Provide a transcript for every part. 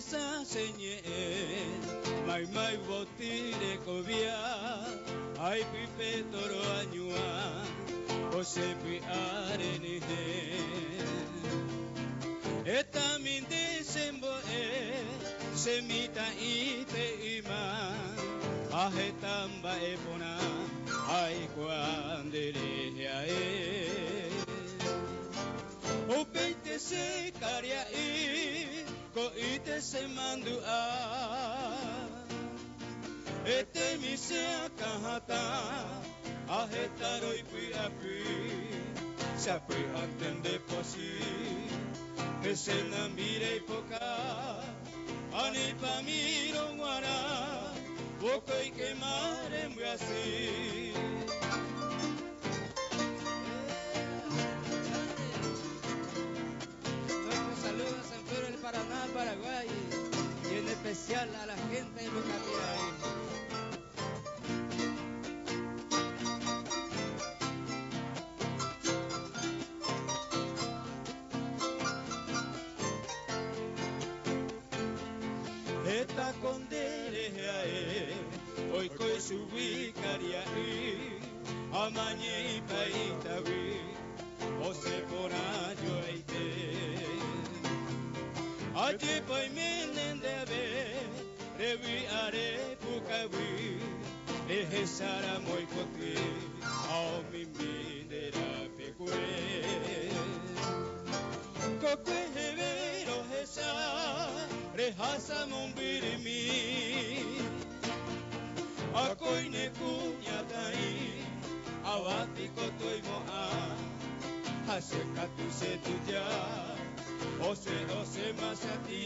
sa senye mai mai botire kovia ai pipe toro anyua o se pi arene eta min desembo semita ite ima ahetamba epona ai quandele ae o peite se caria ko ite se mandua ete mi se kahata ahetaro ipui apui sapui antende posi ese na mire poca ani pamiro guara poco y quemare muy así. Nuestros saludos a San Pedro del Paraná, Paraguay, y en especial a la gente de Lucatía. Eta condere hoy coi subi cariai amañe paitawi o se porayo aite aje pai menen debe revi are pukawi ehe sara moi potri ao mi minera pekue kokwe hevero hesa rehasa mombirimi akoi ne kunyatai awati kotoi moa hase katu se tuja ose masati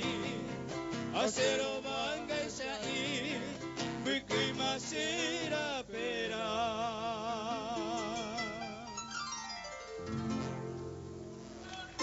asero bangai sai bikri masi